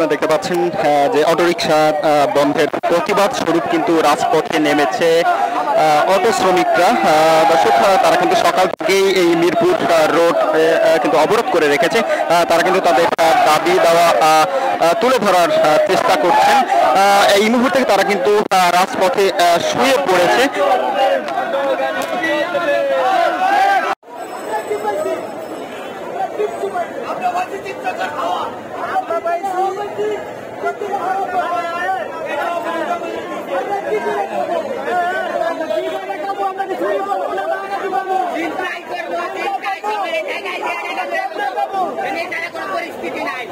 আপনারা দেখতে পাচ্ছেন যে অটোরিকশা বন্ধের প্রতিবাদ স্বরূপ কিন্তু রাজপথে নেমেছে অটো শ্রমিকরা। দর্শক, তারা কিন্তু সকাল থেকেই এই মিরপুর রোড কিন্তু অবরোধ করে রেখেছে। তারা কিন্তু তাদের দাবি দেওয়া তুলে ধরার চেষ্টা করছেন। এই মুহূর্তে তারা কিন্তু রাজপথে শুয়ে পড়েছে। পরিস্থিতি নাই।